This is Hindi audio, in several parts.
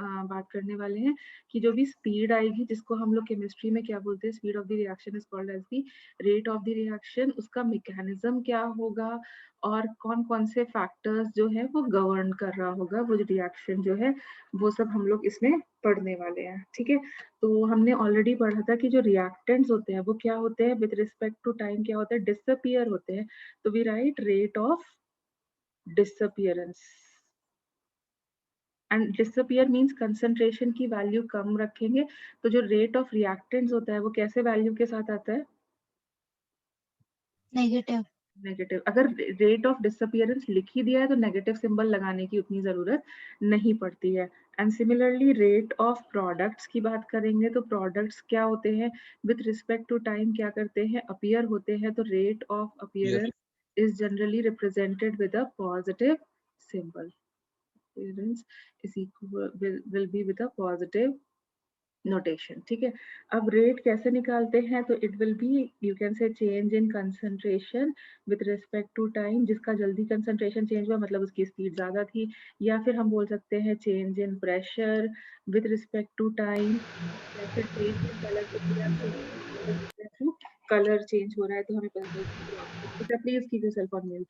बात करने वाले हैं कि जो भी स्पीड आएगी, जिसको हम लोग केमिस्ट्री में क्या बोलते हैं, speed of the reaction is called as the rate of the reaction, उसका मैकेनिज्म क्या होगा और कौन कौन से फैक्टर्स जो है वो गवर्न कर रहा होगा वो रिएक्शन जो है, वो सब हम लोग इसमें पढ़ने वाले हैं। ठीक है, तो हमने ऑलरेडी पढ़ा था कि जो रिएक्टेंट्स होते हैं वो क्या होते हैं विद रिस्पेक्ट टू टाइम, क्या होता है, डिसअपियर होते हैं। तो we write rate of disappearance, and disappear means concentration की वैल्यू कम रखेंगे। तो जो रेट ऑफ रिएक्टेंट्स होता है वो कैसे वैल्यू के साथ आता है, नेगेटिव। नेगेटिव। अगर रेट ऑफ डिसअपियरेंस लिख ही दिया है तो नेगेटिव सिंबल लगाने की उतनी जरूरत नहीं पड़ती है। And similarly rate of products की बात करेंगे तो प्रोडक्ट्स क्या होते हैं विद रिस्पेक्ट टू टाइम, क्या करते हैं, अपीयर होते हैं। तो rate of appearance is generally represented with a positive symbol, appearance is equal will be with a positive notation। ठीक है, अब रेट कैसे निकालते हैं, तो it will be, you can say change in concentration with respect to time, जिसका जल्दी कंसंट्रेशन चेंज हुआ मतलब उसकी स्पीड ज्यादा थी, या फिर हम बोल सकते हैं change in pressure with respect to time, या फिर change in colour colour change हो रहा है तो हमें पता चलता है, please keep yourself on mute.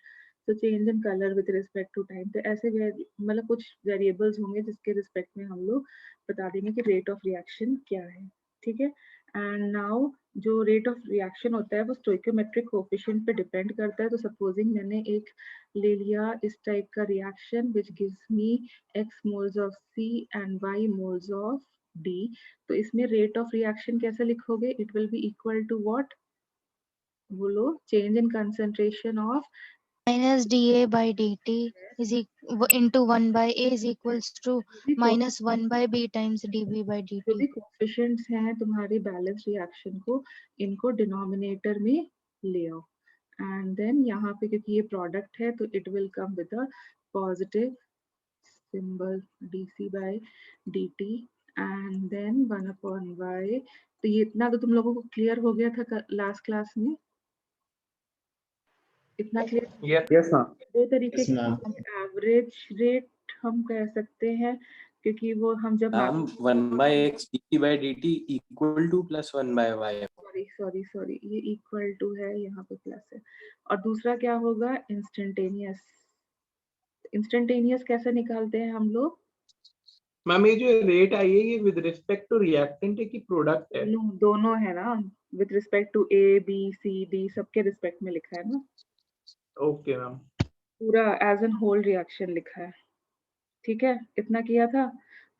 तो change in colour with respect to time, तो ऐसे मतलब कुछ वेरिएबल्स होंगे जिसके रिस्पेक्ट में हम लोग बता देंगे कि रेट ऑफ रिएक्शन क्या है। ठीक है, एंड नाउ जो रेट ऑफ रिएक्शन होता है वो स्टोइकोमेट्रिक कोएफिशिएंट पे डिपेंड करता है। तो सपोजिंग मैंने एक ले लिया इस टाइप का reaction which gives me x moles of C and y moles of D, तो इसमें रेट ऑफ रिएक्शन कैसे लिखोगे, it will be equal to what, बोलो, change in concentration of minus dA by dt is into 1 by A is equals to minus 1 by B times dB by जो dt. भी कोएफिशिएंट्स हैं तुम्हारे बैलेंस रिएक्शन को, इनको डिनोमिनेटर में ले आओ, एंड देन यहाँ पे क्योंकि ये प्रोडक्ट है तो it will come with a positive symbol dc by dt, and then 1/y। तो ये इतना तो तुम लोगों को क्लियर हो गया था लास्ट क्लास में, इतना क्लियर? Yes ma'am. दो तरीके यस मैम। के एवरेज रेट हम कह सकते हैं, क्योंकि वो हम जब 1/x dt by dt equal to plus 1/y। Sorry ये इक्वल टू है, यहाँ पे प्लस है। और दूसरा क्या होगा, इंस्टेंटेनियस। इंस्टेंटेनियस कैसे निकालते हैं हम लोग, मैम ये जो रेट आई है ये विद रिस्पेक्ट टू रिएक्टेंट है कि प्रोडक्ट है? दोनों है ना, with respect to A B C D सबके रिस्पेक्ट में लिखा है ना, ओके मैम। पूरा एज एन होल रिएक्शन लिखा है। ठीक है, इतना किया था।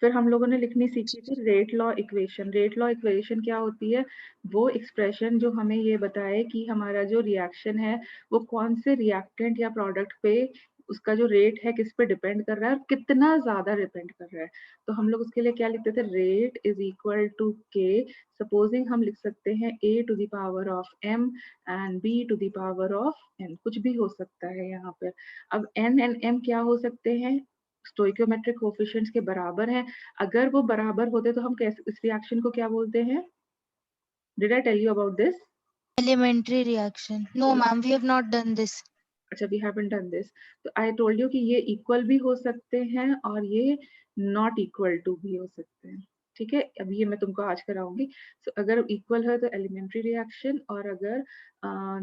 फिर हम लोगों ने लिखनी सीखी थी rate law equation. Rate law equation क्या होती है, वो एक्सप्रेशन जो हमें ये बताए कि हमारा जो रिएक्शन है वो कौन से रिएक्टेंट या प्रोडक्ट पे उसका जो रेट है किस पे डिपेंड कर रहा है और कितना ज्यादा डिपेंड कर रहा है। तो हम लोग उसके लिए क्या लिखते थे, rate is equal to K. Supposing हम लिख सकते हैं a to the power of m and b to the power of n, कुछ भी हो सकता है यहाँ पर। अब n एंड m क्या हो सकते हैं, स्टोइकोमेट्रिक कोएफिशिएंट्स के बराबर हैं। अगर वो बराबर होते तो हम कैसे इस रिएक्शन को क्या बोलते हैं, did I tell you about this? Elementary reaction. No ma'am, we have not done this. अच्छा, वी हैवंट डन दिस। तो आई टोल्ड यू कि ये इक्वल भी हो सकते हैं और ये नॉट इक्वल टू भी हो सकते हैं। ठीक है, अब ये मैं तुमको आज कराऊंगी। so, अगर इक्वल है तो एलिमेंट्री रिएक्शन, और अगर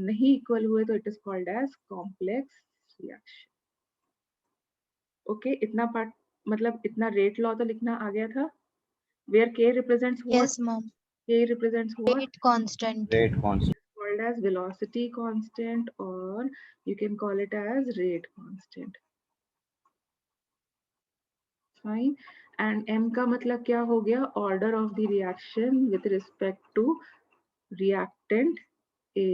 नहीं इक्वल हुए तो it is called as complex reaction. Okay, इतना पार्ट मतलब इतना रेट लॉ तो लिखना आ गया था, where k represents what, Yes ma'am. k represents what, Rate constant. Rate constant. called as velocity constant, or you can call it as rate constant। fine, and m का मतलब क्या हो गया, order of the reaction with respect to reactant A,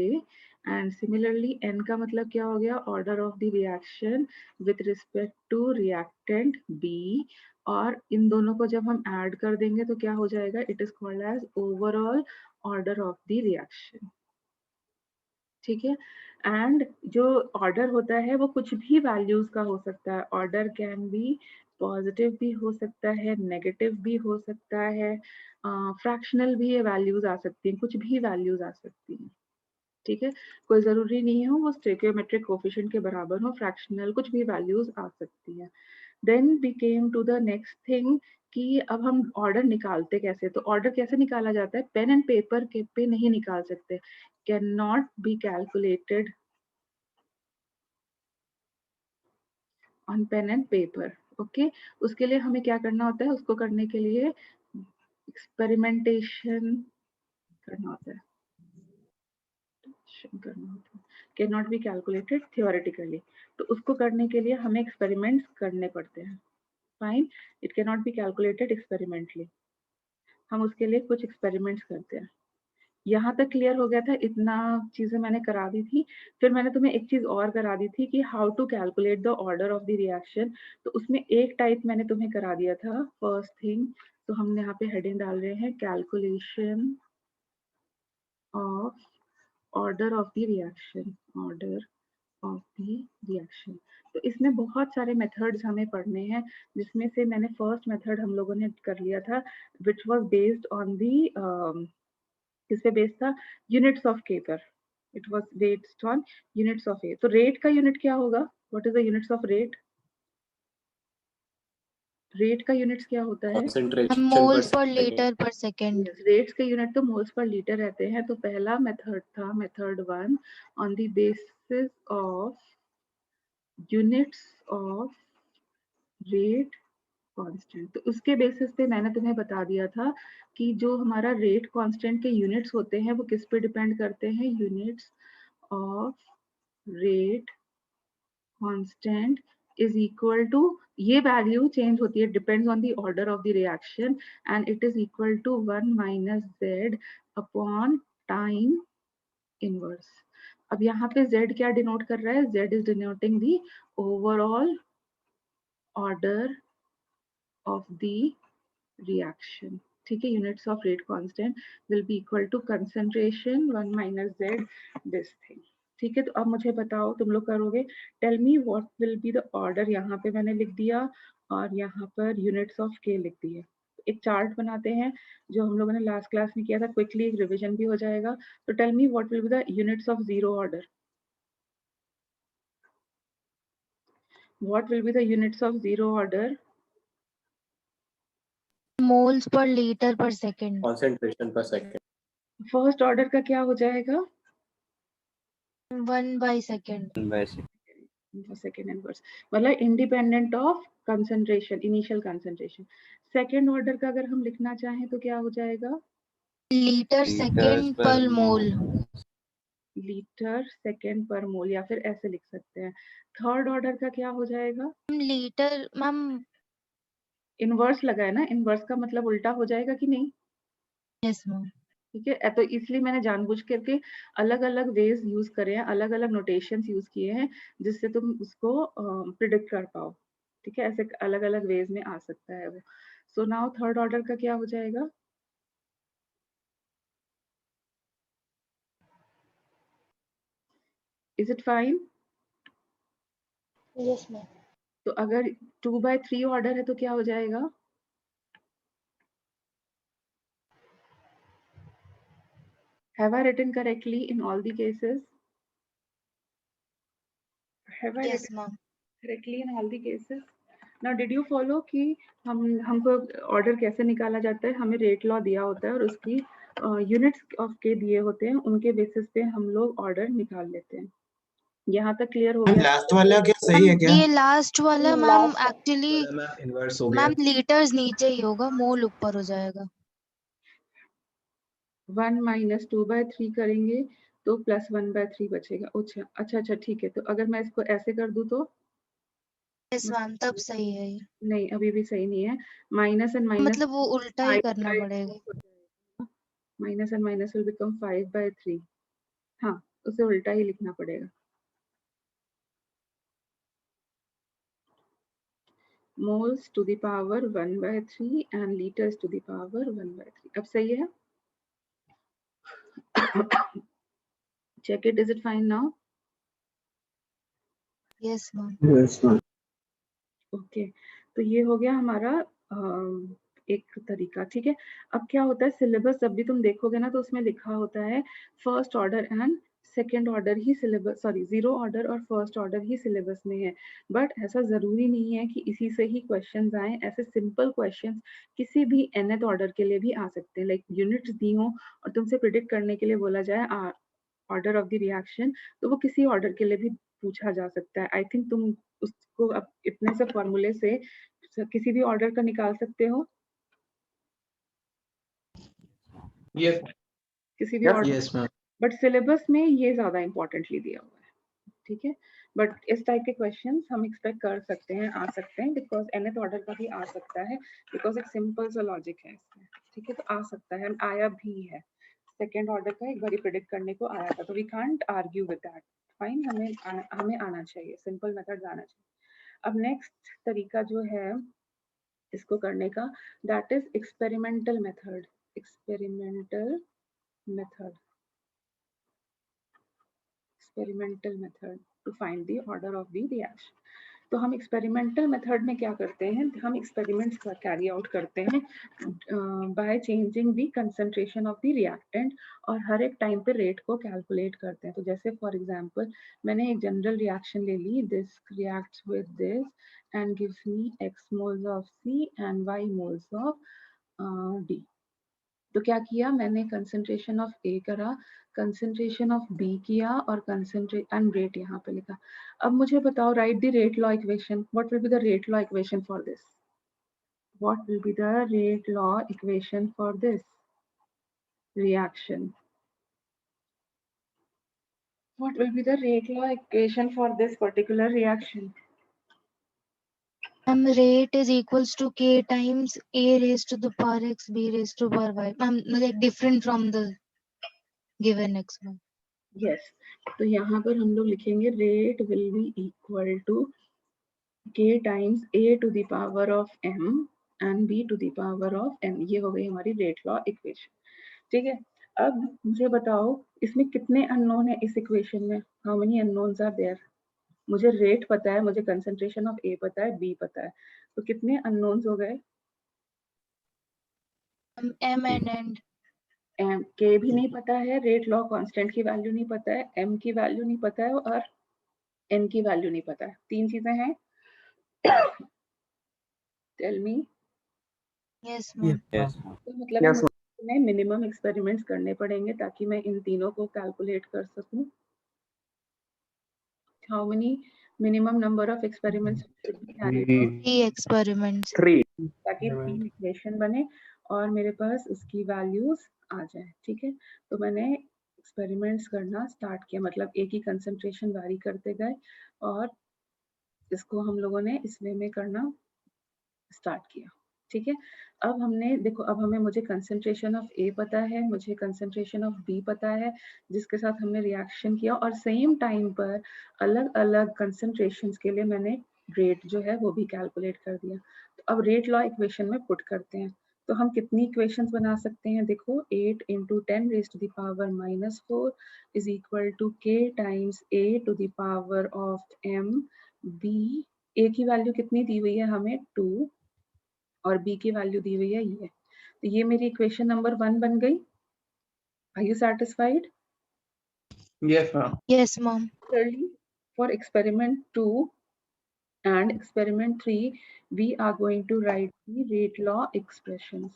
and similarly n का मतलब क्या हो गया, order of the reaction with respect to reactant B, और इन दोनों को जब हम ऐड कर देंगे तो क्या हो जाएगा, it is called as overall order of the reaction. ठीक है, एंड जो ऑर्डर होता है वो कुछ भी वैल्यूज का हो सकता है, ऑर्डर कैन बी पॉजिटिव भी हो सकता है, नेगेटिव भी हो सकता है, फ्रैक्शनल भी ये वैल्यूज आ सकती हैं, कुछ भी वैल्यूज आ सकती हैं। ठीक है, कोई जरूरी नहीं हो वो स्टोइकोमेट्रिक कोएफिशिएंट के बराबर हो, फ्रैक्शनल कुछ भी वैल्यूज आ सकती है। Then we came to the next thing कि अब हम ऑर्डर निकालते कैसे, तो ऑर्डर कैसे निकाला जाता है, पेन एंड पेपर के पे नहीं निकाल सकते, can not be calculated on pen and paper. Okay, उसके लिए हमें क्या करना होता है, उसको करने के लिए एक्सपेरिमेंटेशन करना होता है, can not be calculated theoretically, तो उसको करने के लिए हमें एक्सपेरिमेंट्स करने पड़ते हैं। Fine, it can not be calculated experimentally, हम उसके लिए कुछ एक्सपेरिमेंट्स करते हैं। यहाँ तक क्लियर हो गया था, इतना चीजें मैंने करा दी थी। फिर मैंने तुम्हें एक चीज और करा दी थी कि how to calculate the order of the reaction, तो उसमें एक टाइप मैंने तुम्हें करा दिया था, फर्स्ट थिंग, तो हमने यहाँ पे हेडिंग डाल रहे हैं calculation of order of the reaction, order of the reaction. तो इसमें बहुत सारे मेथड्स हमें पढ़ने हैं, जिसमें से मैंने फर्स्ट मेथड हम लोगों ने कर लिया था, which was based on the किस पे बेस्ड था, यूनिट्स ऑफ के पर, it was based on units of A. तो रेट का यूनिट क्या होगा, what is the units of rate, rate का यूनिट्स क्या होता है, concentration moles per per second. Litre per second. Rates के यूनिट तो मोल्स पर लीटर रहते हैं। तो पहला मेथड था method 1, on the basis of units of rate constant. तो उसके बेसिस पे मैंने तुम्हें बता दिया था कि जो हमारा रेट कांस्टेंट के यूनिट्स होते हैं वो किस पे डिपेंड करते हैं, units of rate constant is equal to, ये वैल्यू चेंज होती है, depends on the order of the reaction, and it is equal to 1 minus z upon time inverse. अब यहाँ पे z क्या डिनोट कर रहा है, z is denoting the overall order of the reaction। ठीक है, units of rate constant will be equal to concentration 1 minus z this thing। ठीक है, तो अब मुझे बताओ, तुम लोग करोगे, tell me what will be the order, यहाँ पे मैंने लिख दिया और यहाँ पर units of k लिख दिए। एक चार्ट बनाते हैं जो हम लोगों ने लास्ट क्लास में किया था, क्विकली एक रिविजन भी हो जाएगा। तो tell me what will be the units of zero order, what will be the units of zero order, moles per litre per second. Concentration per second. First order का क्या हो जाएगा, 1 by सेकेंड। सेकेंड इनवर्स, मतलब independent of concentration, initial concentration. Second order का अगर हम लिखना चाहें तो क्या हो जाएगा, लीटर सेकेंड पर मोल। लीटर सेकेंड पर मोल, या फिर ऐसे लिख सकते हैं। थर्ड ऑर्डर का क्या हो जाएगा, लीटर मैम, इनवर्स लगा है ना, इनवर्स का मतलब उल्टा हो जाएगा कि नहीं, यस मैम। ठीक है। तो इसलिए मैंने जानबूझ करके अलग अलग वेज यूज करे हैं, अलग अलग नोटेशंस यूज किए हैं, जिससे तुम उसको प्रिडिक्ट कर पाओ। ठीक है, ऐसे अलग अलग वेज में आ सकता है वो। सो नाउ थर्ड ऑर्डर का क्या हो जाएगा, is it fine. Yes ma'am. तो अगर 2/3 ऑर्डर है तो क्या हो जाएगा, have I written correctly in all the cases, have I yes written ma'am. correctly in all the cases। now did you follow कि हमको ऑर्डर कैसे निकाला जाता है, हमें रेट लॉ दिया होता है और उसकी यूनिट्स ऑफ के दिए होते हैं, उनके बेसिस पे हम लोग ऑर्डर निकाल लेते हैं। यहाँ तक क्लियर हो गया, लास्ट वाला क्या सही है क्या, ये लास्ट वाला मैम एक्चुअली इनवर्स हो गया। मैम लीटर्स नीचे ही होगा, मोल ऊपर हो जाएगा। 1 माइनस 2/3 करेंगे तो प्लस 1/3 बचेगा। अच्छा अच्छा ठीक है, तो अगर मैं इसको ऐसे कर दूं तो यस मैम, तब सही है ये। नहीं, अभी भी सही नहीं है, माइनस एंड माइनस मतलब वो उल्टा ही करना पड़ेगा। Minus and minus will become 5/3, हाँ उसे उल्टा ही लिखना पड़ेगा। Moles to the power 1/3 and litres to the power 1/3। अब सही है, check it, is it fine now। Yes ma'am. Okay, तो ये हो गया हमारा एक तरीका। ठीक है, अब क्या होता है, सिलेबस जब भी तुम देखोगे ना तो उसमें लिखा होता है first order and second order he syllabus, sorry 0 order और फर्स्ट ऑर्डर ही सिलेबस में है, बट ऐसा जरूरी नहीं है कि इसी से ही क्वेश्चंस आए। ऐसे सिंपल क्वेश्चंस किसी भी nth ऑर्डर के लिए भी आ सकते हैं। लाइक यूनिट्स दी हो और तुमसे प्रिडिक्ट करने के लिए बोला जाए ऑर्डर ऑफ द रिएक्शन, तो वो किसी ऑर्डर के लिए भी पूछा जा सकता है। आई थिंक तुम उसको अब इतने से फॉर्मूले से किसी भी ऑर्डर का निकाल सकते हो, यस किसी भी order, yes ma'am. But syllabus में ये ज्यादा इंपॉर्टेंटली दिया हुआ है, ठीक है। बट इस टाइप के क्वेश्चंस हम एक्सपेक्ट कर सकते हैं, आ सकते हैं, बिकॉज nth ऑर्डर का भी आ सकता है, बिकॉज एक सिंपल सा लॉजिक है इसमें, ठीक है। तो आ सकता है, आया भी है, सेकेंड ऑर्डर का एक बार प्रिडिक्ट करने को आया था, तो we can't argue with that, fine. हमें आना चाहिए, सिंपल मेथड आना चाहिए। अब नेक्स्ट तरीका जो है इसको करने का, that is experimental method. Experimental method, experimental method to find the order of the reaction. तो हम एक्सपेरिमेंटल मेथड में क्या करते हैं, हम एक्सपेरिमेंट्स का कैरी आउट करते हैं by changing the concentration of the reactant, और हर एक टाइम पे रेट को कैलकुलेट करते हैं। तो जैसे फॉर एग्जांपल मैंने एक जनरल रिएक्शन ले ली, this reacts with this and gives me x moles of C and y moles of D। तो क्या किया मैंने, कंसंट्रेशन ऑफ A करा, कंसंट्रेशन ऑफ B किया, और कंसंट्रेट एंड रेट यहाँ पे लिखा। अब मुझे बताओ, right the rate law equation. What will be the rate law equation for this? What will be the rate law equation for this reaction? What will be the rate law equation for this particular reaction? Rate is equals to k times a raised to the power x b raised to power y. Like different from the given x one. Yes. तो यहाँ पर हम लोग लिखेंगे rate will be equal to k times a to the power of m and b to the power of n। ये हो गई हमारी रेट लॉ इक्वेशन, ठीक है। अब मुझे बताओ इसमें कितने अननोन है इस इक्वेशन में, how many unknowns are there? मुझे रेट पता है, मुझे कंसंट्रेशन ऑफ ए पता है, बी पता है, तो कितने अननोन्स हो गए? M and n. एम के भी नहीं पता है, रेट लॉ कांस्टेंट की वैल्यू नहीं पता है, एम की वैल्यू नहीं पता है, और एन की वैल्यू नहीं पता है। तीन चीजें हैं। Tell me. Yes, ma'am. Yes. तो मतलब Yes, मुझे मिनिमम एक्सपेरिमेंट्स करने पड़ेंगे ताकि मैं इन तीनों को कैलकुलेट कर सकूं। How many minimum number of experiments should be carried out? 3 experiments. ताकि तीन इक्वेशन बने और मेरे पास उसकी वैल्यूज आ जाए, ठीक है। तो मैंने एक्सपेरिमेंट्स करना स्टार्ट किया, मतलब एक ही कंसंट्रेशन वैरी करते गए और इसको हम लोगों ने इस वे में करना स्टार्ट किया, ठीक है। अब हमने देखो, अब हमें मुझे कंसंट्रेशन ऑफ ए पता है, मुझे कंसंट्रेशन ऑफ बी पता है जिसके साथ हमने रिएक्शन किया, और सेम टाइम पर अलग अलग कंसंट्रेशंस के लिए मैंने रेट जो है वो भी कैलकुलेट कर दिया। तो अब रेट लॉ इक्वेशन में पुट करते हैं, तो हम कितनी इक्वेशंस बना सकते हैं? देखो 8 × 10 raised to the power -4 is equal to k times a to the power of m b। a की वैल्यू कितनी दी हुई है हमें? 2, और b की वैल्यू दी हुई है ये। तो ये मेरी इक्वेशन नंबर 1 बन गई। Are you satisfied? Yes ma'am. Yes, ma'am. Similarly, for experiment 2 and experiment 3, we are going to write the rate law expressions.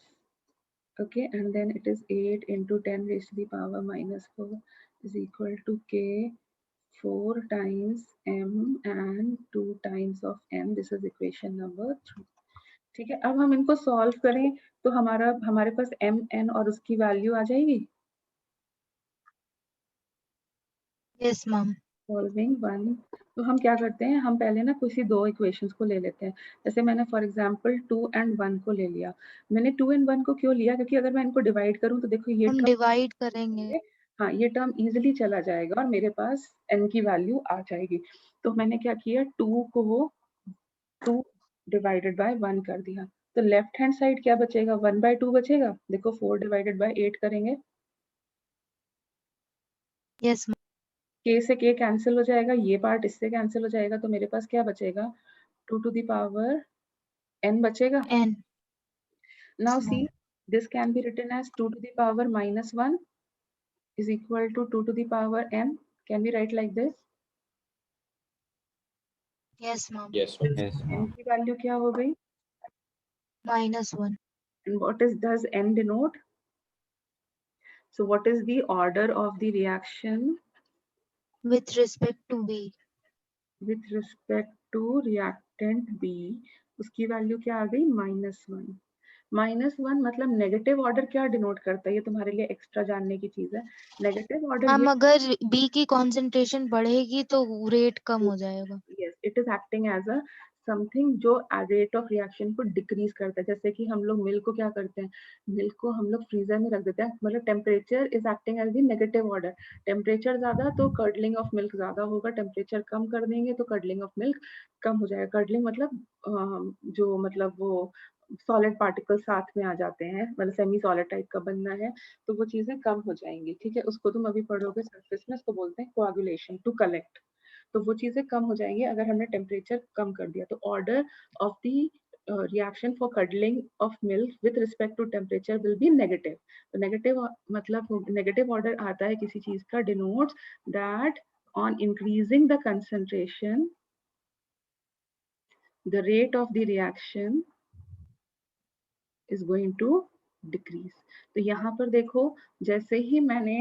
Okay, and then it is 8 × 10 raised to the power -4 is equal to k 4 times m and 2 times of n. This is equation number 3, ठीक है। अब हम इनको सॉल्व करें तो हमारे पास m n और उसकी वैल्यू आ जाएगी। Yes, ma'am. सॉल्विंग 1, तो हम क्या करते हैं, हम पहले ना किसी दो इक्वेशंस को ले लेते हैं। जैसे मैंने फॉर एग्जांपल 2 and 1 को ले लिया। मैंने 2 and 1 को क्यों लिया? क्योंकि अगर मैं इनको डिवाइड करूं तो देखो ये हम टर्म, डिवाइड करेंगे. हाँ ये टर्म इजीली चला जाएगा और मेरे पास n की वैल्यू आ जाएगी। तो मैंने क्या किया, 2 को 2 डिवाइडेड बाय 1 कर दिया। तो लेफ्ट हैंड साइड क्या बचेगा? 1/2 बचेगा। देखो 4 डिवाइडेड बाय 8 करेंगे, Yes, ma'am. k से k कैंसिल हो जाएगा, ये पार्ट इससे कैंसिल हो जाएगा, तो मेरे पास क्या बचेगा? 2 to the power n बचेगा। N. Now Yes, see, ma'am. this can be written as 2 to the power -1, is equal to 2 to the power n. Can we write like this? Yes, ma'am. Yes. Yes. n की value क्या हो गई? -1. And what does n denote? So what is the order of the reaction With respect to B. with respect to reactant B? उसकी वैल्यू क्या आ गई? -1. -1 मतलब नेगेटिव ऑर्डर क्या डिनोट करता है? ये तुम्हारे लिए एक्स्ट्रा जानने की चीज है. नेगेटिव ऑर्डर मैम ये अगर B की कॉन्सेंट्रेशन बढ़ेगी तो रेट कम हो जाएगा. yes, it is acting as a something जो रेट ऑफ रिएक्शन को डिक्रीज करता है. जैसे कि हम लोग मिल्क को क्या करते हैं, मिल्क को हम लोग फ्रीजर में रख देते हैं, मतलब temperature is acting as the negative order. Temperature ज्यादा तो कर्डलिंग ऑफ मिल्क ज्यादा होगा, टेम्परेचर कम कर देंगे तो कर्डलिंग ऑफ मिल्क कम हो जाएगा. कर्डलिंग मतलब जो मतलब वो सॉलिड पार्टिकल साथ में आ जाते हैं, मतलब सेमी सॉलिड टाइप का बनना है तो वो चीजें कम हो जाएंगी. ठीक है, उसको तुम अभी पढ़ोगे सरफेस में, उसको बोलते हैं कोआगुलेशन, टू कलेक्ट. तो वो चीजें कम हो जाएंगी अगर हमने टेम्परेचर कम कर दिया. तो order of the reaction for curdling of milk with respect to temperature will be negative. तो negative मतलब negative order आता है किसी चीज का, denotes that on increasing the concentration the rate of the reaction is going to decrease. तो यहाँ पर देखो, जैसे ही मैंने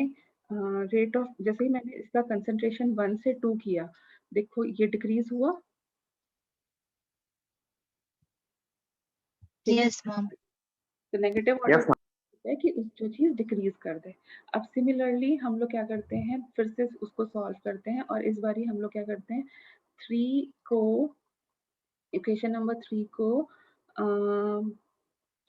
जैसे ही मैंने इसका concentration 1 से 2 किया, देखो ये डिक्रीज हुआ. Yes ma'am. तो नेगेटिव ऑर्डर है कि जो चीज डिक्रीज कर दे. अब सिमिलरली हम लोग क्या करते हैं, फिर से उसको सॉल्व करते हैं और इस बारी हम लोग क्या करते हैं, 3 को इक्वेशन नंबर 3 को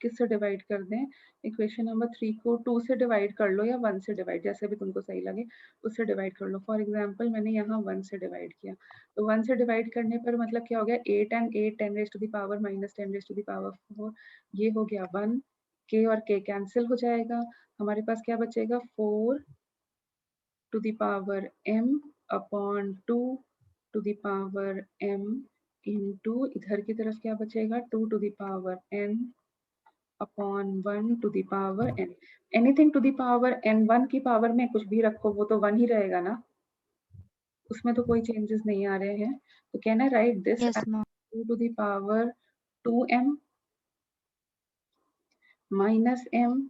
किससे डिवाइड कर दें. इक्वेशन नंबर 3 को 2 से डिवाइड कर लो या 1 से डिवाइड, जैसे भी तुमको सही लगे उससे डिवाइड कर लो. फॉर एग्जांपल मैंने यहाँ 1 से डिवाइड किया, तो 1 से डिवाइड करने पर मतलब क्या हो गया, 8 and 8 10 raised to the power minus 10 raised to the power 4. ये हो गया 1. k और k कैंसिल हो जाएगा, हमारे पास क्या बचेगा, 4 to the power m upon 2 to the power m into इधर की तरफ क्या बचेगा, 2 to the power n upon 1 to the power n. Anything to the power n, 1 की पावर में कुछ भी रखो वो तो 1 ही रहेगा ना, उसमें तो कोई चेंजेस नहीं आ रहे हैं. तो can I right this yes ma'am. 2 to the power 2m minus m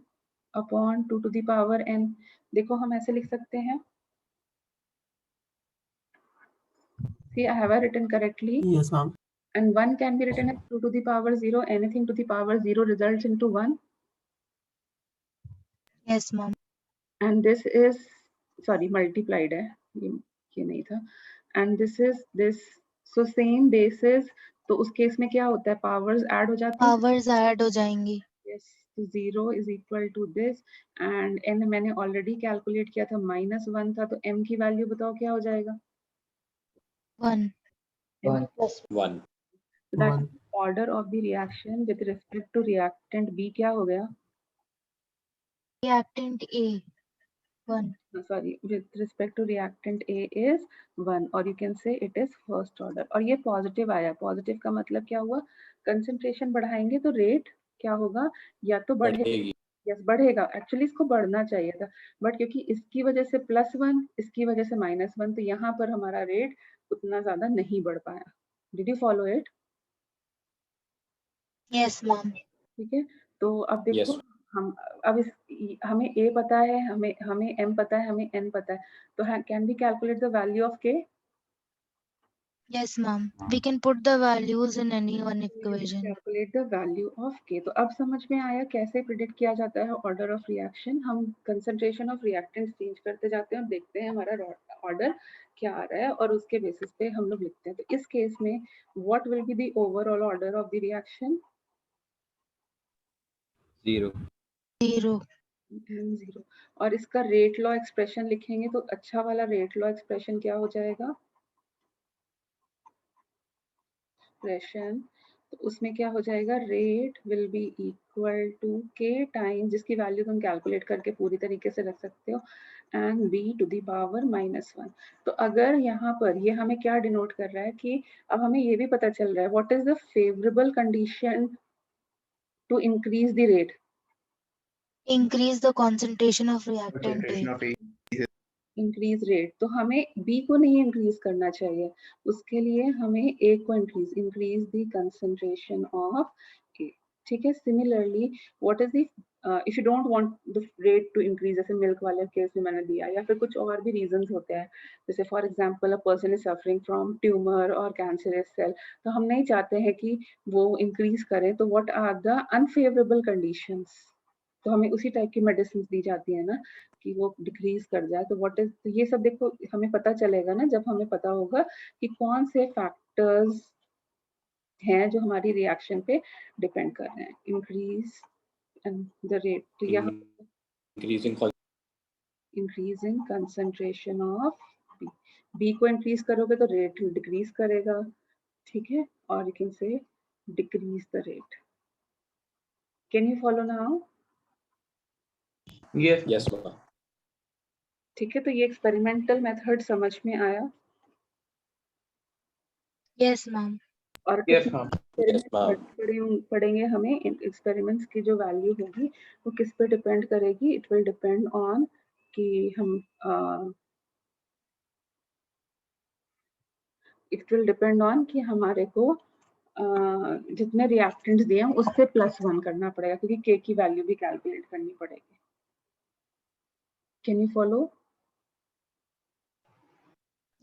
upon 2 to the power n. देखो हम ऐसे लिख सकते हैं. See, I have written correctly. Yes, ma'am. And 1 can be written as 2 to the power 0. Anything to the power 0 results into 1. Yes ma'am. And this is sorry multiplied है, ये नहीं था. And this is this, so same basis. तो उस केस में क्या होता है, पावर्स ऐड हो जाती है. पावर्स ऐड हो जाएंगी. yes, तो 0 is equal to this and n मैंने ऑलरेडी कैलकुलेट किया था, -1 था, तो m की वैल्यू बताओ क्या हो जाएगा. 1. 1. So that 1. order of the reaction with respect to reactant B क्या हो गया, Reactant A 1. sorry, with respect to reactant A is 1 or you can say it is first order. और ये पॉजिटिव आया, पॉजिटिव का मतलब क्या हुआ, कंसंट्रेशन बढ़ाएंगे तो रेट क्या होगा, या तो बढ़ेगा, यस बढ़ेगा. एक्चुअली इसको बढ़ना चाहिए था, बट क्योंकि इसकी वजह से +1, इसकी वजह से -1, तो यहाँ पर हमारा रेट उतना ज्यादा नहीं बढ़ पाया. Did you follow it. Yes ma'am. ठीक है, तो अब देखो Yes. हम अब इस हमें a पता है, हमें m पता है, हमें n पता है, तो can we calculate the value of k. Yes ma'am. We can put the values in any one equation. Calculate the value of k. तो अब समझ में आया कैसे प्रिडिक्ट किया जाता है ऑर्डर ऑफ रिएक्शन. हम कंसंट्रेशन ऑफ रिएक्टेंट्स चेंज करते जाते हैं और देखते हैं हमारा ऑर्डर क्या आ रहा है और उसके बेसिस पे हम लोग लिखते हैं. तो इस केस में what will be the overall order of the reaction. 0. 0. 0. और इसका रेट लॉ एक्सप्रेशन लिखेंगे तो अच्छा वाला रेट लॉ एक्सप्रेशन क्या हो जाएगा, एक्सप्रेशन, तो उसमें क्या हो जाएगा, rate will be equal to k time, जिसकी वैल्यू तुम कैलकुलेट करके पूरी तरीके से रख सकते हो, and b to the power -1. तो अगर यहाँ पर ये हमें क्या डिनोट कर रहा है कि अब हमें ये भी पता चल रहा है what is the favourable condition to increase the rate. Increase the concentration of reactant A. concentration of A. Increase rate, तो हमें बी को नहीं इंक्रीज करना चाहिए, उसके लिए हमें ए को increase the concentration of A, ठीक है। Similarly what is the if you don't want the rate to increase, जैसे मिल्क वाले केस में मैंने दिया, या फिर कुछ और भी रीजंस होते हैं, जैसे for example a person is suffering from tumour और कैंसरस सेल, तो हम नहीं चाहते हैं कि वो इंक्रीज करें, तो what are the unfavourable conditions, तो हमें उसी टाइप की मेडिसिन दी जाती है ना कि वो डिक्रीज कर जाए। तो व्हाट इज, ये सब देखो हमें पता चलेगा ना जब हमें पता होगा कि कौन से फैक्टर्स हैं जो हमारी रिएक्शन पे डिपेंड कर रहे हैं। इंक्रीज द रेट, तो यहाँ increasing concentration of B, B को इंक्रीज करोगे तो रेट डिक्रीज करेगा, ठीक है, और you can say decrease the rate. Can you follow now? Yes. ठीक है, तो ये एक्सपेरिमेंटल मेथड समझ में आया, Yes, ma'am. और Yes, कुछ ma'am. पढ़ेंगे हमें एक्सपेरिमेंट्स की जो वैल्यू होगी वो किस पे डिपेंड करेगी, इट विल डिपेंड ऑन कि हम इट विल डिपेंड ऑन कि हमारे को जितने रिएक्टेंट्स दिए हैं उससे +1 करना पड़ेगा, क्योंकि के की वैल्यू भी कैलकुलेट करनी पड़ेगी। Can you follow?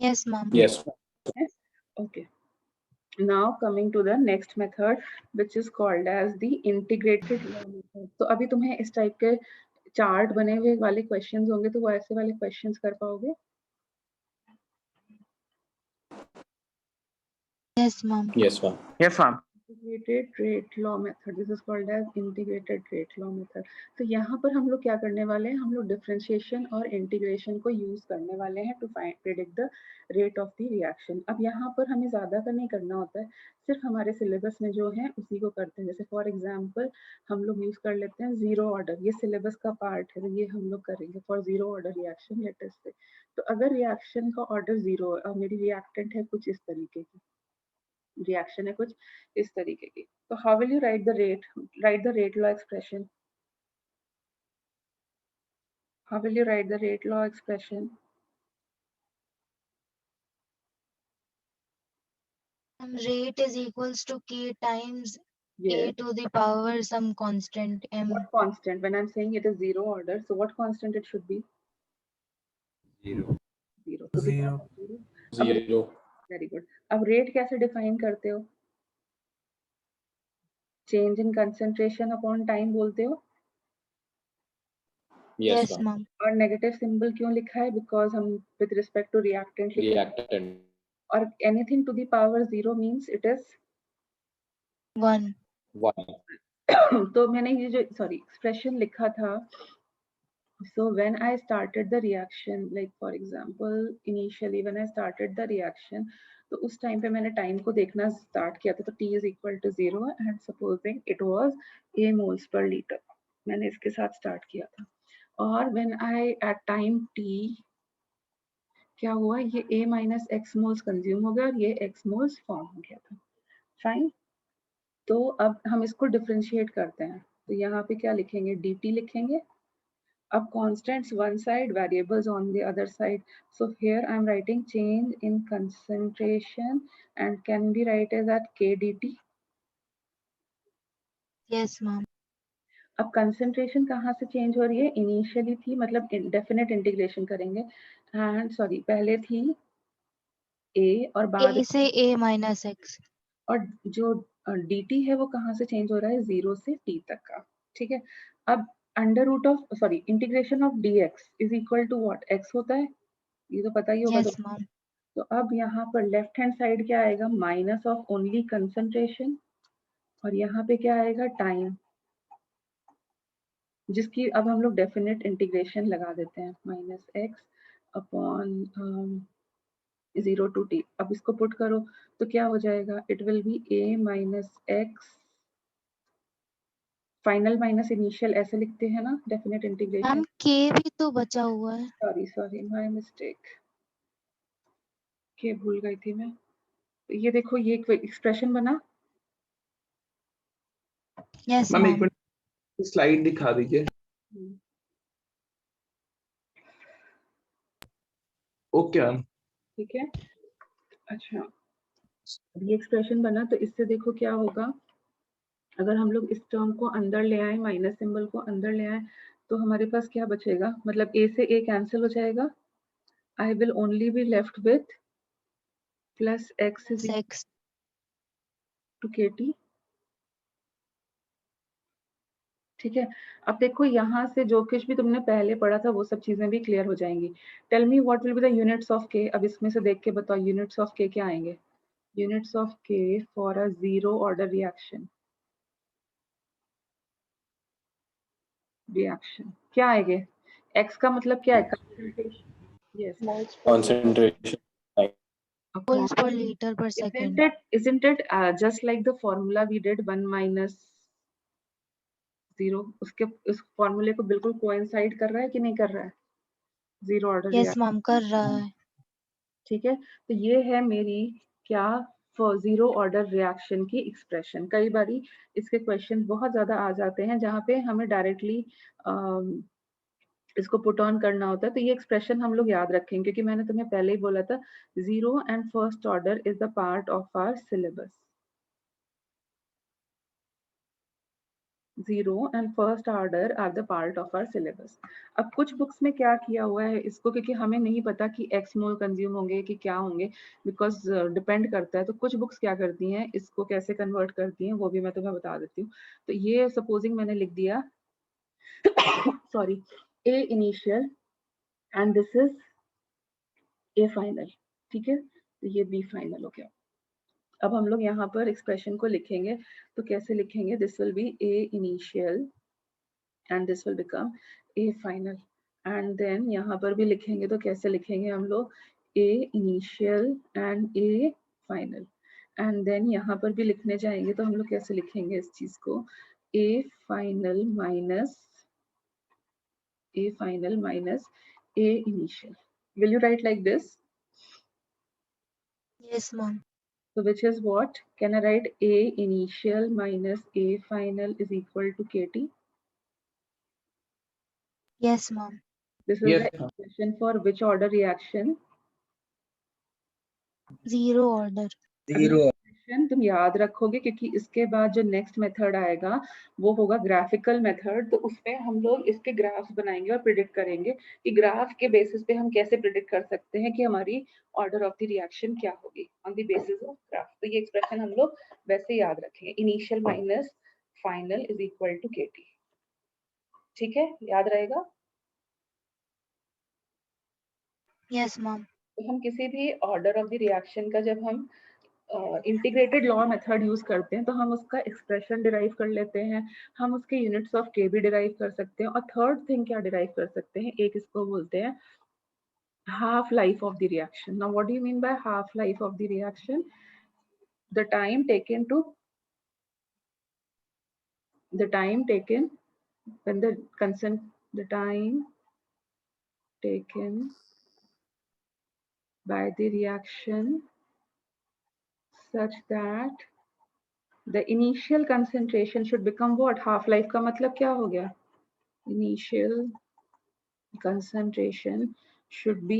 Yes, ma'am. Yes. Okay. Now coming to the next method, which is called as the integrated law method. तो अभी तुम्हें इस टाइप के चार्ट बने हुए वाले क्वेश्चंस होंगे, तो वो ऐसे वाले क्वेश्चंस कर पाओगे? Yes, ma'am. Yes, ma'am. Yes, ma'am. Integrated rate law method, this is called as integrated rate law method. तो यहाँ पर हम लोग क्या करने वाले हैं, हम लोग डिफरेंशिएशन और इंटीग्रेशन को यूज करने वाले हैं to predict the rate of the reaction. अब यहाँ पर हमें ज्यादा का नहीं करना होता है, सिर्फ हमारे सिलेबस में जो है उसी को करते हैं। जैसे फॉर एग्जाम्पल हम लोग यूज कर लेते हैं जीरो ऑर्डर, ये सिलेबस का पार्ट है, तो ये हम लोग करेंगे for zero order reaction latest से। तो अगर रिएक्शन का ऑर्डर जीरो है और मेरी रिएक्टेंट है कुछ इस तरीके की, रिएक्शन है कुछ इस तरीके की, तो how will you right the rate law expression? How will you right the rate law expression? Rate is equals to K times Yes. A to the power some constant M. What constant? When I'm saying it is zero order, so what constant it should be? Zero. Zero. So Zero. Zero. Very good. अब रेट कैसे डिफाइन करते हो? Change in concentration upon time बोलते हो? Yes, Yes, ma'am. ma'am. और नेगेटिव सिंबल क्यों लिखा है? बिकॉज हम विद रिस्पेक्ट टू रिएक्टेंट लिखे, Reactant. और anything to the power zero means it is 1. 1. तो मैंने ये जो एक्सप्रेशन लिखा था, so when I started the reaction, like for example initially when I started the reaction, तो उस टाइम पे मैंने टाइम को देखना स्टार्ट किया था, तो t is equal to 0 and supposing it was a moles per liter, मैंने इसके साथ स्टार्ट किया था, और when I at time t क्या हुआ, ये a minus x moles consume हो गया और ये x moles फॉर्म हो गया था। फाइन, तो अब हम इसको डिफरेंशिएट करते हैं, तो यहाँ पे क्या लिखेंगे, dt लिखेंगे। Up constants one side, variables on the other side. So here I'm writing change in concentration and can be write as at k dt. Yes, ma'am. अब कंसंट्रेशन कहाँ से चेंज हो रही है, इनिशियली थी, मतलब डेफिनेट इंटीग्रेशन करेंगे, एंड सॉरी पहले थी a और बाद A से A minus X. और जो dt है वो कहाँ से चेंज हो रहा है, 0 से t तक का, ठीक है। अब under root of integration of dx is equal to what, x होता है, ये तो पता ही होगा। Yes, ma'am. तो अब यहाँ पर लेफ्ट हैंड साइड क्या आएगा, माइनस ऑफ ओनली कंसंट्रेशन, और यहाँ पे क्या आएगा, टाइम, जिसकी अब हम लोग डेफिनेट इंटीग्रेशन लगा देते हैं, minus x upon 0 to t। अब इसको पुट करो तो क्या हो जाएगा, it will B a minus x, final minus initial ऐसे लिखते हैं ना डेफिनेट इंटीग्रेशन। मैम K भी तो बचा हुआ है. सॉरी माय मिस्टेक, के भूल गई थी मैं। तो ये देखो ये एक्सप्रेशन बना, Yes, मैम एक ma'am. मिनट स्लाइड दिखा दीजिए। Okay ma'am. ठीक है। अच्छा, ये एक्सप्रेशन बना तो इससे देखो क्या होगा, अगर हम लोग इस टर्म को अंदर ले आए, माइनस सिंबल को अंदर ले आए, तो हमारे पास क्या बचेगा, मतलब a से a कैंसिल हो जाएगा, I will only be left with plus x is equal X. to kt। ठीक है। अब देखो यहाँ से जो कुछ भी तुमने पहले पढ़ा था वो सब चीजें भी क्लियर हो जाएंगी। Tell me what will be the units of k। अब इसमें से देख के बताओ यूनिट्स ऑफ k क्या आएंगे। Units of k for a zero order reaction क्या आएंगे। x का मतलब क्या है, concentration. Yes, Concentration. Moles per liter per second. isn't it just like the formula we did 1 minus 0, उसके उस फॉर्मूले को बिल्कुल कोइंसाइड कर रहा है कि नहीं कर रहा है, zero order Yes, reaction. ma'am, कर रहा है। ठीक है, तो ये है मेरी क्या, फॉर जीरो ऑर्डर रिएक्शन की एक्सप्रेशन। कई बारी इसके क्वेश्चन बहुत ज्यादा आ जाते हैं जहाँ पे हमें डायरेक्टली इसको पुट ऑन करना होता है, तो ये एक्सप्रेशन हम लोग याद रखेंगे क्योंकि मैंने तुम्हें पहले ही बोला था zero and first order is the part of our syllabus. Zero and first order are the part of our syllabus. अब कुछ बुक्स में क्या किया हुआ है इसको, क्योंकि हमें नहीं पता कि एक्स मोल कंज्यूम होंगे कि क्या होंगे, बिकॉज डिपेंड करता है, तो कुछ बुक्स क्या करती हैं इसको कैसे कन्वर्ट करती हैं वो भी मैं तुम्हें बता देती हूँ। तो ये सपोजिंग मैंने लिख दिया sorry, A initial and this is A final. ठीक है, तो ये बी फाइनल हो गया। अब हम लोग यहाँ पर एक्सप्रेशन को लिखेंगे, तो कैसे लिखेंगे, this will be A initial and this will become a final, and then यहाँ पर भी लिखेंगे तो कैसे लिखेंगे हम लोग, a initial and a final, and then यहाँ पर भी लिखने जाएंगे तो हम लोग कैसे लिखेंगे इस चीज को, a final minus a initial। Will you write like this? Yes, ma'am. So which is what, can I write a initial minus a final is equal to kt? Yes, ma'am. This is Yes, the expression for which order reaction? Zero order. Zero. तुम याद रखोगे क्योंकि इसके बाद जो नेक्स्ट मेथड आएगा वो होगा ग्राफिकल मेथड, तो उसमें हम लोग इसके ग्राफ्स बनाएंगे और प्रिडिक्ट करेंगे कि ग्राफ के बेसिस पे हम कैसे प्रिडिक्ट कर सकते हैं कि हमारी ऑर्डर ऑफ द रिएक्शन क्या होगी on the basis of graph. तो ये एक्सप्रेशन हम लोग वैसे याद रखेंगे, initial minus final is equal to kt. ठीक है, याद रहेगा। Yes, ma'am. तो हम किसी भी ऑर्डर ऑफ द रिएक्शन का जब हम इंटीग्रेटेड लॉ मेथड यूज करते हैं तो हम उसका एक्सप्रेशन डिराइव कर लेते हैं, हम उसके यूनिट्स ऑफ के भी डिराइव कर सकते हैं, और थर्ड थिंग क्या डिराइव कर सकते हैं, एक इसको बोलते हैं half life of the reaction। Now what do you mean by half life of the reaction? The time taken when the time taken by the reaction such that the initial concentration should become what, half life का मतलब क्या हो गया, initial concentration should be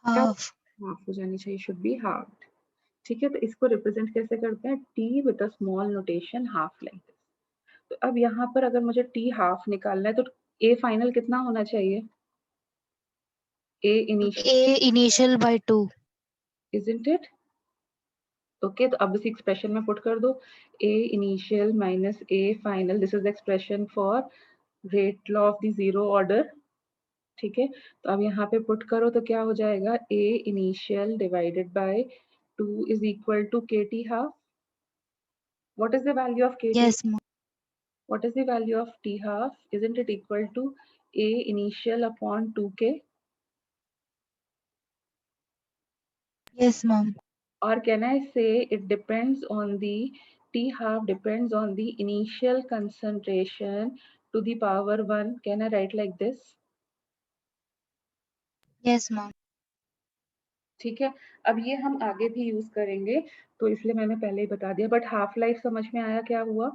Half. Half हो जानी चाहिए, should be halved। ठीक है, तो इसको रिप्रेजेंट कैसे करते हैं, t with a small notation half like this। तो अब यहाँ पर अगर मुझे t हाफ निकालना है तो a फाइनल कितना होना चाहिए, a initial, A initial by 2. isn't it? Okay, तो अब इस एक्सप्रेशन में पुट कर दो, a initial minus a final, this is the expression for rate law of the zero order। ठीक है, तो अब यहाँ पे पुट करो तो क्या हो जाएगा, a initial divided by 2 is equal to kt half। What is the value of kt? Yes, ma'am. What is the value of t half? Isn't it equal to a initial upon 2k? Yes, ma'am. Or can I say it depends on the t half depends on the initial concentration to the power 1? Can I write like this? Yes, ma'am. ठीक है, अब ये हम आगे भी यूज करेंगे तो इसलिए मैंने पहले ही बता दिया, बट हाफ लाइफ समझ में आया क्या हुआ।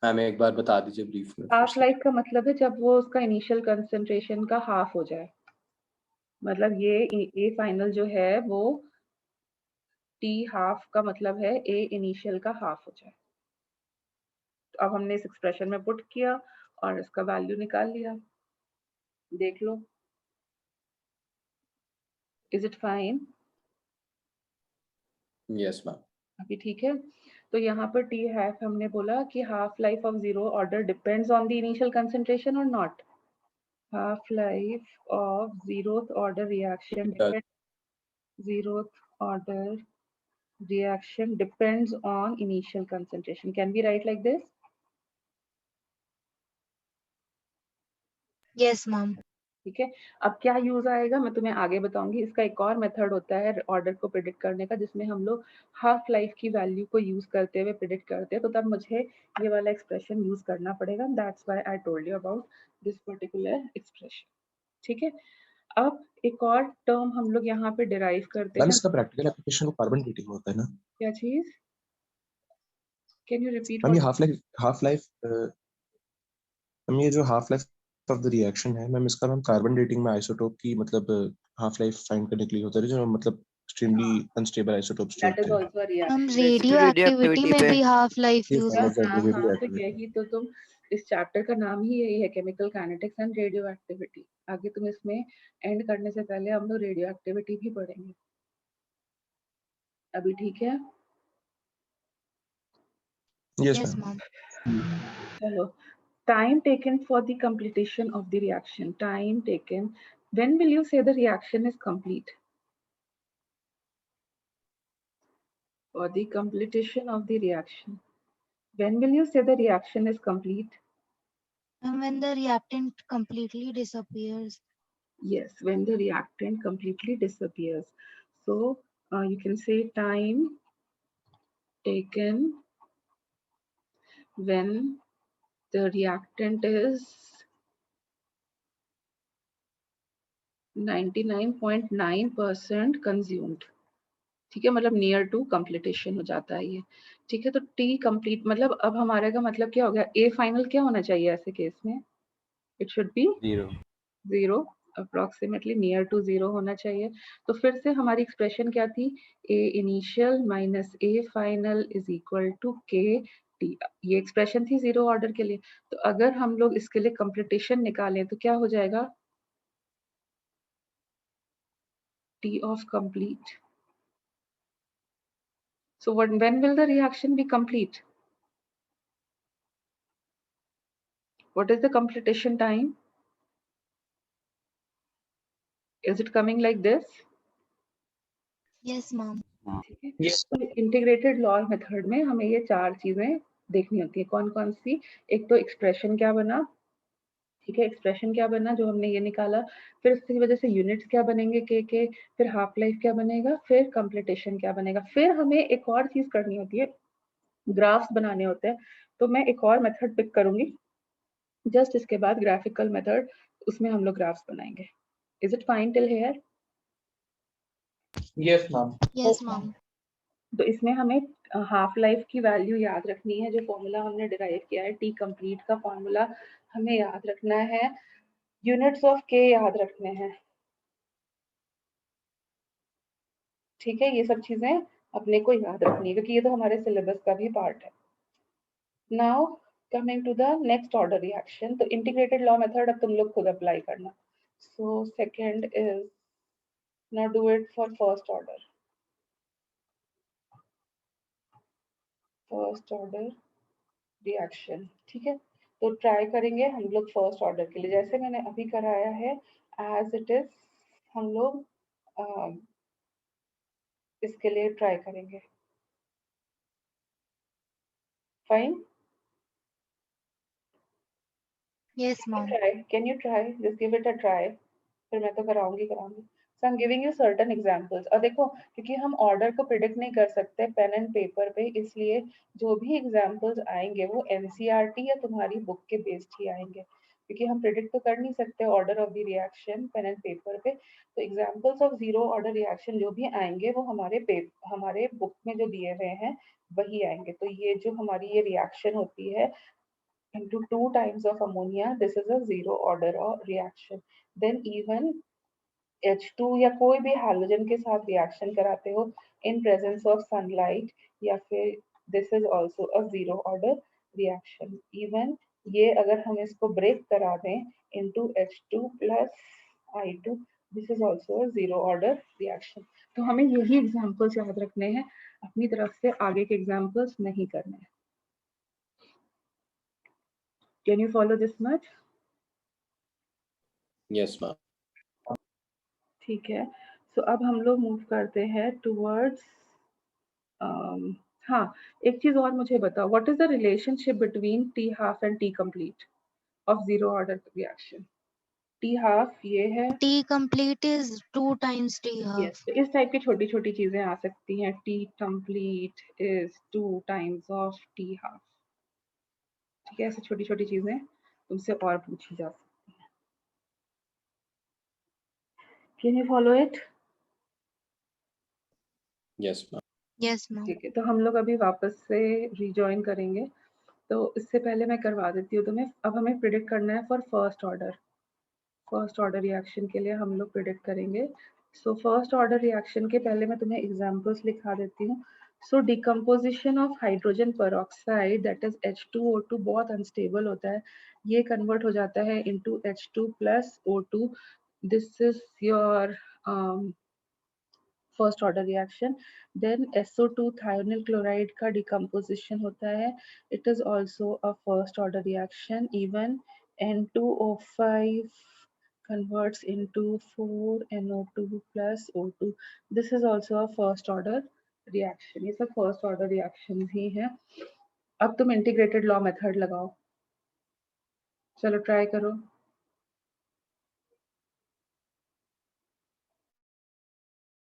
मैम एक बार बता दीजिए ब्रीफ में। हाफ लाइफ का मतलब है जब वो उसका इनिशियल कंसंट्रेशन का हाफ हो जाए, मतलब ये ए फाइनल जो है वो टी हाफ का मतलब है ए इनिशियल का हाफ हो जाए। तो अब हमने इस एक्सप्रेशन में पुट किया और इसका वैल्यू निकाल लिया, देख लो। Is it fine? Yes ma'am. अभी ठीक है। तो यहाँ पर टी हाफ हमने बोला कि half life of zero order depends on the initial concentration और not. Half life of zeroth order reaction zeroth order reaction depends on initial concentration. Can we write like this? Yes, ma'am. ठीक है। अब क्या यूज आएगा मैं तुम्हें आगे बताऊंगी। इसका एक और मेथड होता है ऑर्डर को प्रिडिक्ट करने का, जिसमें हम लोग हाफ लाइफ की वैल्यू को यूज करते हुए प्रिडिक्ट करते हैं। तो तब मुझे ये वाला एक्सप्रेशन यूज करना पड़ेगा। That's why I told you about this particular expression. ठीक है। अब एक और टर्म हम लोग यहाँ पे डिराइव करते मैम हैं। इसका प्रैक्टिकल एप्लीकेशन वो कार्बन डेटिंग होता है ना? क्या चीज? Can you repeat? मैम ये हाफ लाइफ मैम ये जो half life of the reaction है मैम, इसका मैम कार्बन डेटिंग में आइसोटोप की मतलब हाफ लाइफ फाइंड करने के लिए होता है, जो मतलब एक्सट्रीमली अनस्टेबल आइसोटोप्स जो दैट इज होते हैं। आल्सो हम रिएक्शन। रेडियोएक्टिविटी में पे भी हाफ लाइफ ये यूज फाइनल करते एग्जैक्टली हैं। रेडियो हाँ, तो एक्टिविटी। यही तो तुम इस चैप्टर का नाम ही यही है, chemical kinetics and radio activity. आगे तुम इसमें एंड करने से पहले हम लोग रेडियो एक्टिविटी भी पढ़ेंगे। अभी ठीक है? Yes Yes, ma'am. ma'am. चलो, time taken for the completion of the reaction. Time taken. When will you say the reaction is complete? For the completion of the reaction. When will you say the reaction is complete? And when the reactant completely disappears. Yes, when the reactant completely disappears. So you can say time taken when the reactant is 99.9% consumed. ठीक है, मतलब नियर टू कंप्लीटेशन हो जाता है ये। ठीक है, तो टी कंप्लीट मतलब अब हमारे का मतलब क्या हो गया? ए फाइनल क्या होना चाहिए ऐसे केस में? It should be 0, approximately near to 0 होना चाहिए। तो फिर से हमारी एक्सप्रेशन क्या थी? A initial minus A final is equal to k t. ये एक्सप्रेशन थी 0 ऑर्डर के लिए। तो अगर हम लोग इसके लिए कंप्लीटेशन निकालें तो क्या हो जाएगा? T of complete. So when will the reaction be complete? What is the completion time? Is it coming like this? Yes, ma'am. ठीक है, तो इंटीग्रेटेड लॉ मेथड में हमें ये चार चीजें देखनी होती है। कौन कौन सी? एक तो एक्सप्रेशन क्या बना, ठीक है, एक्सप्रेशन क्या बना जो हमने ये निकाला, फिर उसकी वजह से यूनिट्स क्या बनेंगे के, फिर हाफ लाइफ क्या बनेगा, फिर कंप्लीटेशन क्या बनेगा। फिर हमें एक और चीज करनी होती है, ग्राफ्स बनाने होते हैं। तो मैं एक और मेथड पिक करूंगी, जस्ट इसके बाद ग्राफिकल मेथड, उसमें हम लोग ग्राफ्स बनाएंगे। Is it fine till here? Yes, ma'am. Yes, ma'am. तो इसमें हमें हाफ लाइफ की वैल्यू याद रखनी है। जो फॉर्मूला हमने डिराइव किया है टी कंप्लीट का फॉर्मूला हमें याद रखना है, यूनिट्स ऑफ के याद रखने हैं। ठीक है, ये सब चीजें अपने को याद रखनी है क्योंकि ये तो हमारे सिलेबस का भी पार्ट है। Now coming to the next order reaction, तो इंटीग्रेटेड लॉ मेथड अब तुम लोग खुद अप्लाई करना। So second is, now do it for first order. First order reaction, ठीक है, तो ट्राई करेंगे हम लोग फर्स्ट ऑर्डर के लिए जैसे मैंने अभी कराया है एज इट इज। हम लोग इसके लिए ट्राई करेंगे। Fine? Yes, ma'am. Try, can you try, just give it a try. फिर मैं तो कराऊंगी। So I am giving you certain examples. और देखो, क्योंकि हम ऑर्डर को प्रिडिक्ट नहीं कर सकते पेन एंड पेपर पे, इसलिए जो भी एग्जांपल्स आएंगे वो एनसीईआरटी या तुम्हारी बुक के बेस्ड ही आएंगे, क्योंकि हम प्रिडिक्ट तो कर नहीं सकते order of the reaction pen and paper पे। तो examples of zero order reaction जो भी आएंगे वो हमारे बुक में जो दिए हुए हैं वही आएंगे। तो ये जो हमारी ये रिएक्शन होती है into 2 times of ammonia, this is a zero order of reaction. Then even H2 या कोई भी halogen के साथ reaction कराते हो in presence of sunlight या फिर this is also a zero order reaction. Even ये अगर हम इसको break करा दें into H2 plus I2, this is also a zero order reaction. तो हमें यही examples याद रखने हैं, अपनी तरफ से आगे के examples नहीं करने हैं. Can you follow this much? Yes, ma'am. ठीक है. So अब हम लोग move करते हैं towards हाँ, एक चीज और मुझे बताओ, what is the relationship between T half and T complete of zero order reaction? T half ये है, T complete is 2 times T half. yes, तो इस टाइप की छोटी छोटी चीजें आ सकती हैं. T complete is 2 times of T half. ठीक है, ऐसी छोटी छोटी चीजें तुमसे और पूछी जा सकती हैं. Can you follow it? Yes, ma'am. Yes, ma'am. ठीक है, तो हम लोग अभी वापस से रिजॉइन करेंगे. तो इससे पहले मैं करवा देती हूँ तुम्हें. अब हमें प्रिडिक्ट करना है फॉर फर्स्ट ऑर्डर रिएक्शन के लिए हम लोग प्रिडिक्ट करेंगे. सो फर्स्ट ऑर्डर रिएक्शन के पहले मैं तुम्हें एग्जांपल्स लिखा देती हूँ. So decomposition of hydrogen peroxide that is H2O2 बहुत अनस्टेबल होता है. ये कन्वर्ट हो जाता है into H2 plus O2. This is your first order reaction. Then SO2 thionyl chloride का डिकम्पोजिशन होता है. It is also a first order reaction. Even N2O5 converts into 4NO2 plus O2. This is also a first order reaction. ये सब first order reaction ही है. अब तुम integrated law method लगाओ. चलो try करो.